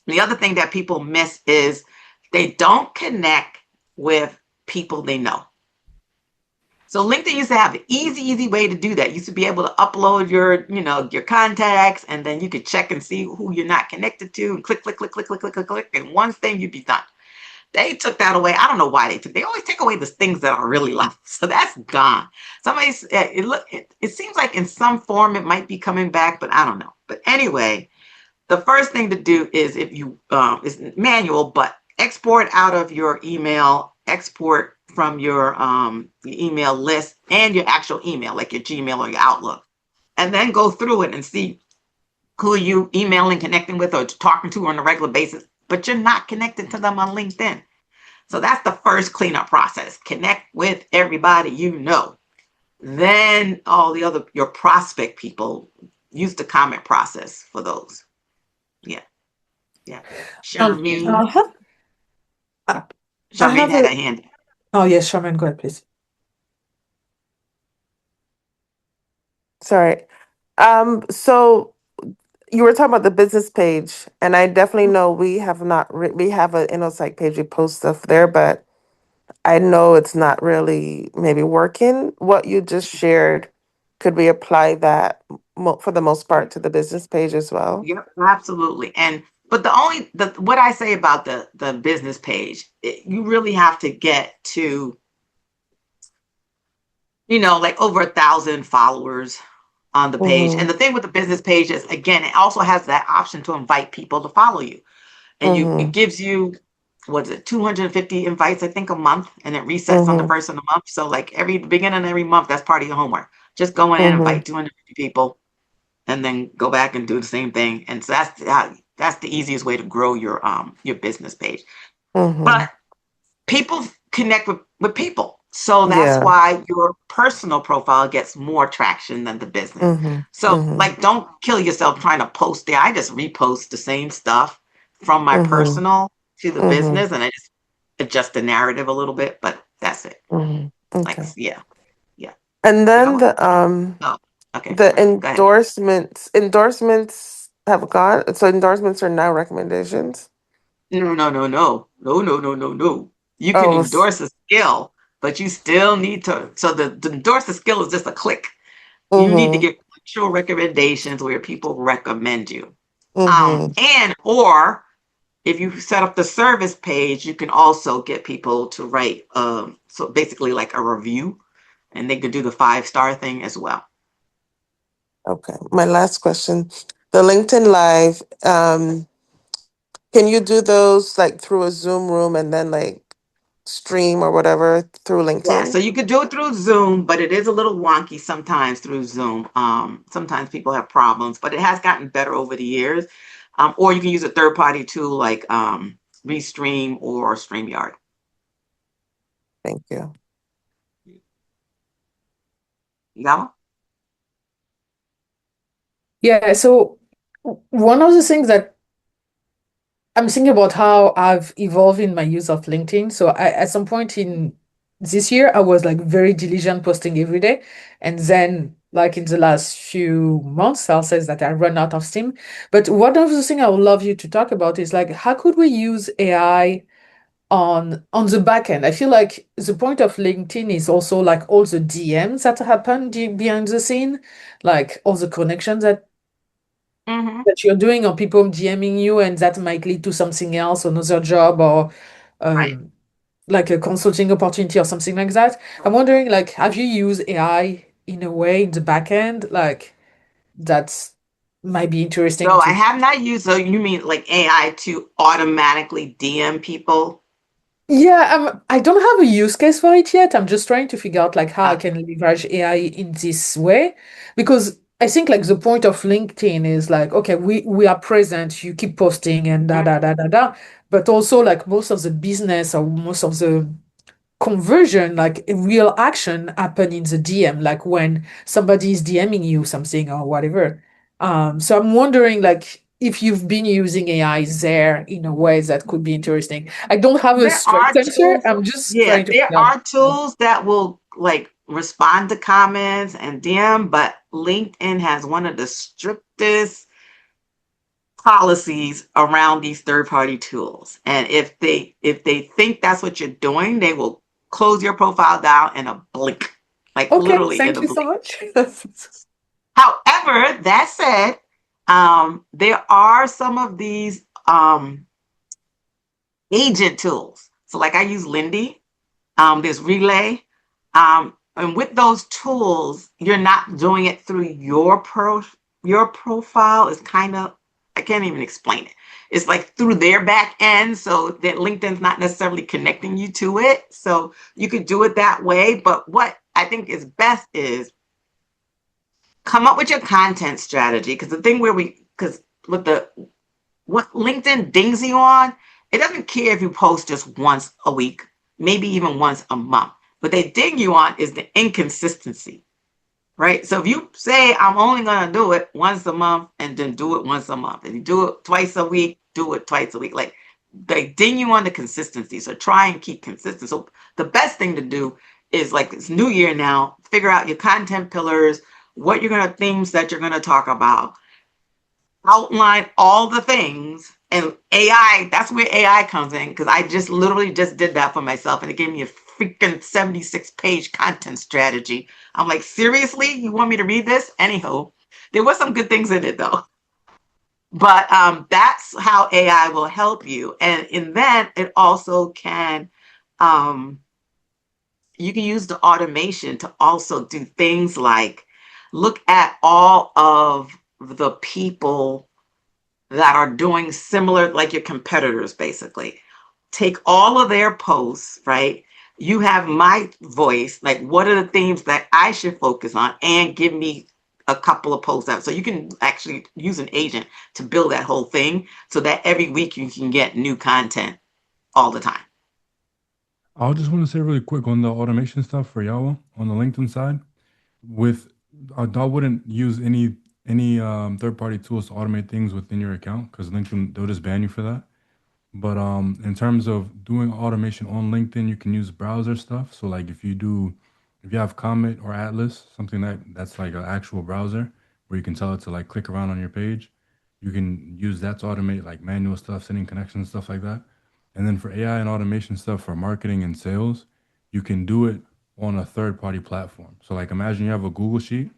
the other thing that people miss is they don't connect with people they know. So LinkedIn used to have an easy way to do that. You used to be able to upload your contacts, and then you could check and see who you're not connected to, and click, and one thing you'd be done. They took that away. I don't know why they always take away the things that are really left. So that's gone. It seems like in some form it might be coming back, but I don't know. But anyway, the first thing to do is if you is manual, but export out of your email, export from your email list and your actual email, like your Gmail or your Outlook, and then go through it and see who you emailing, connecting with, or talking to on a regular basis, but you're not connected to them on LinkedIn. So that's the first cleanup process. Connect with everybody you know. Then all the other, your prospect people, use the comment process for those. Yeah. Um, Charmaine. I have, I I Charmaine have had a, a hand. oh yes, Charmaine, go ahead, please. Sorry. So you were talking about the business page, and I definitely know we have not we have an InnoSight page. We post stuff there, but I know it's not really maybe working. What you just shared, could we apply that for the most part to the business page as well? Yep, absolutely. And but what I say about the business page, you really have to get to, like over 1,000 followers on the page. And Mm-hmm. the thing with the business page is, again, it also has that option to invite people to follow you. And it Mm-hmm. gives you, what is it, 250 invites, I think, a month, and it resets on the Mm-hmm. first of the month. So like every beginning of every month, that's part of your homework. Just go in and Mm-hmm. invite 250 people and then go back and do the same thing. And so that's the easiest way to grow your business page. Mm-hmm. But people connect with people. So that's Yeah. why your personal profile gets more traction than the business. Mm-hmm. So Mm-hmm. like don't kill yourself trying to post there. I just repost the same stuff from my Mm-hmm. personal to the Mm-hmm. business, and I just adjust the narrative a little bit, but that's it. Mm-hmm. Like, Okay. yeah. Yeah. And then Gala? the Oh, okay. the Right. Go ahead. endorsements have gone. So endorsements are now recommendations. No, no, no, no, no, no, no, no, no. You can Oh. endorse a skill, but you still need to. So the endorse a skill is just a click. You need to Mm-hmm. get actual recommendations where people recommend you. Mm-hmm. And or if you set up the service page, you can also get people to write so basically like a review, and they could do the 5-star thing as well. Okay. My last question. The LinkedIn Live, can you do those like through a Zoom room and then like stream or whatever through Yeah, so LinkedIn? you could do it through Zoom, but it is a little wonky sometimes through Zoom. Sometimes people have problems, but it has gotten better over the years. Or you can use a third-party tool like Restream or StreamYard. Thank you. Yeah. Yeah, so one of the things that I'm thinking about how I've evolved in my use of LinkedIn. So at some point in this year, I was like very diligent posting every day. And then like in the last few months, I'll say that I run out of steam. But one of the things I would love you to talk about is like how could we use AI on the back end? I feel like the point of LinkedIn is also like all the DMs that happen behind the scene, like all the connections Hmm. that you're doing or people DMing you and that might lead to something else, another job or Right. um, like a consulting opportunity or something like that. I'm wondering, like, have you used AI in a way in the back end, like that's might be interesting No, I to. have not used. So you mean like AI to automatically DM people? Yeah, I don't have a use case for it yet. I'm just trying to figure out like how I Uh, can leverage AI in this way because I think like the point of LinkedIn is like, okay, we are present, you keep posting and da da mhm. da da da. But also like most of the business or most of the conversion, like a real action happen in the DM, like when somebody is DMing you something or whatever. So I'm wondering like if you've been using AI there in a way that could be interesting. I don't have a There straight are answer. tools. I'm just Yeah, trying to there figure out. are tools that will like respond to comments and DM, but LinkedIn has one of the strictest policies around these third-party tools. And if they think that's what you're doing, they will close your profile down in a blink, like Okay, literally in thank a you so blink. much. However, that said, there are some of these agent tools. So, like I use Lindy. There's Relay. And with those tools, you're not doing it through your profile is kind of, I can't even explain it. It's like through their back end, so that LinkedIn's not necessarily connecting you to it. So you could do it that way. But what I think is best is come up with your content strategy. Because the thing because with the what LinkedIn dings you on, it doesn't care if you post just once a week, maybe even once a month. What they ding you on is the inconsistency. right? So if you say, I'm only going to do it once a month, and then do it once a month, and you do it twice a week, do it twice a week, like they ding you on the consistency. So try and keep consistent. So the best thing to do is, like, it's new year now, figure out your content pillars, what you're going to, themes that you're going to talk about, outline all the things. And AI, that's where AI comes in, because I just literally just did that for myself, and it gave me a freaking 76-page content strategy. I'm like, seriously, you want me to read this? Anyhow, there was some good things in it though. But that's how AI will help you. And in that, it also can, you can use the automation to also do things like look at all of the people that are doing similar, like your competitors, basically. Take all of their posts, right? You have my voice, like what are the themes that I should focus on, and give me a couple of posts out. So you can actually use an agent to build that whole thing so that every week you can get new content all the time. I just want to say really quick on the automation stuff for Yawa on the LinkedIn side. With I wouldn't use any third party tools to automate things within your account because LinkedIn they'll just ban you for that. But in terms of doing automation on LinkedIn, you can use browser stuff. So like if you have Comet or Atlas, something that's like an actual browser where you can tell it to like click around on your page, you can use that to automate like manual stuff, sending connections, stuff like that. And then for AI and automation stuff for marketing and sales, you can do it on a third party platform. So like imagine you have a Google Sheet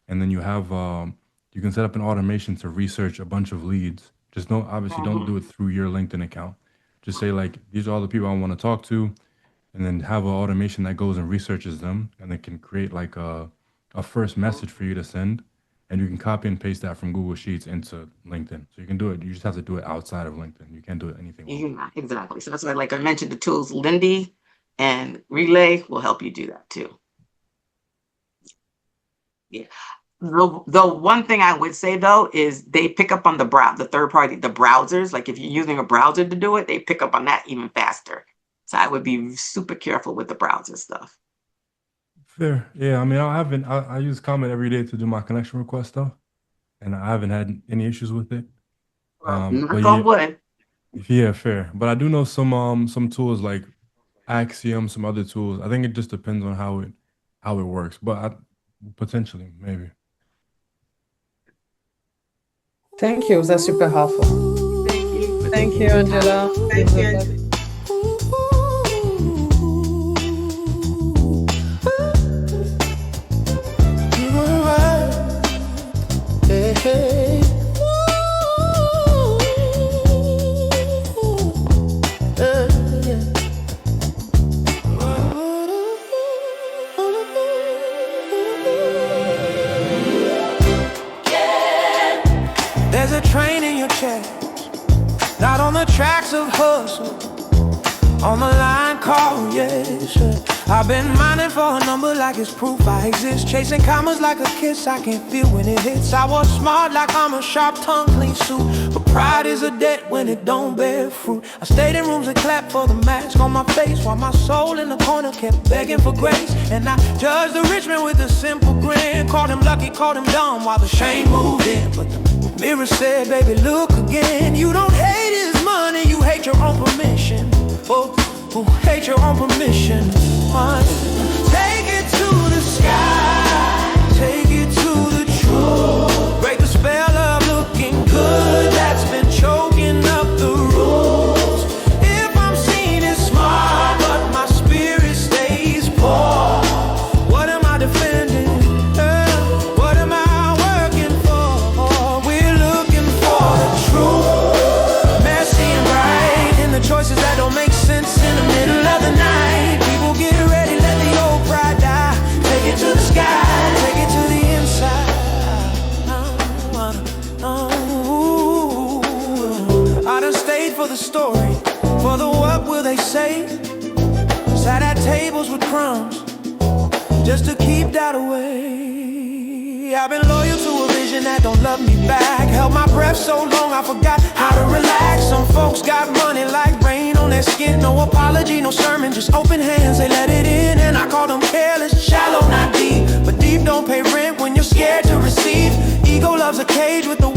and then you can set up an automation to research a bunch of leads. Just don't obviously don't do it through your LinkedIn account. Just say like these are all the people I want to talk to, and then have an automation that goes and researches them, and it can create like a first message for you to send, and you can copy and paste that from Google Sheets into LinkedIn. So you can do it. You just have to do it outside of LinkedIn. You can't do it anything else. Yeah, exactly. So that's why, like I mentioned, the tools Lindy and Relay will help you do that too. Yeah. The one thing I would say though is they pick up on the third party, the browsers. Like if you're using a browser to do it, they pick up on that even faster. So I would be super careful with the browser stuff. Fair. Yeah. I mean, I use Comet every day to do my connection request stuff, and I haven't had any issues with it. But Knock yeah, on wood. yeah, fair. But I do know some tools like Axiom, some other tools. I think it just depends on how it works. But potentially maybe. Thank you. That's super helpful. Thank you. Thank you, Angela. Thank you, Angela. There's a train in your chest, not on the tracks of hustle, on the line called yes. I've been mining for a number like it's proof I exist, chasing commas like a kiss I can feel when it hits. I was smart like I'm a sharp tongue, clean suit, but pride is a debt when it don't bear fruit. I stayed in rooms and clapped for the mask on my face, while my soul in the corner kept begging for grace. And I judged the rich man with a simple grin, called him lucky, called him dumb, while the shame moved in. But the mirror said, baby, look again. You don't hate his money, you hate your own permission. Oh, hate your own permission. Take it to the sky, take it to the truth. Break the spell of looking good that's been choking up the rules. If I'm seen as smart, but my spirit stays poor, what am I defending? What am I working for? We're looking for the truth, messy and bright, in the choices that don't make sense in the middle of the night. People get ready, let the old pride die. Take it to the sky, take it to the inside. I done stayed for the story, for the what will they say. Sat at tables with crumbs, just to keep doubt away. I've been loyal to a vision that don't love me back. Held my breath so long I forgot how to relax. Some folks got money like rain on their skin. No apology, no sermon, just open hands, they let it in. And I call them careless, shallow, not deep. But deep don't pay rent a cage with the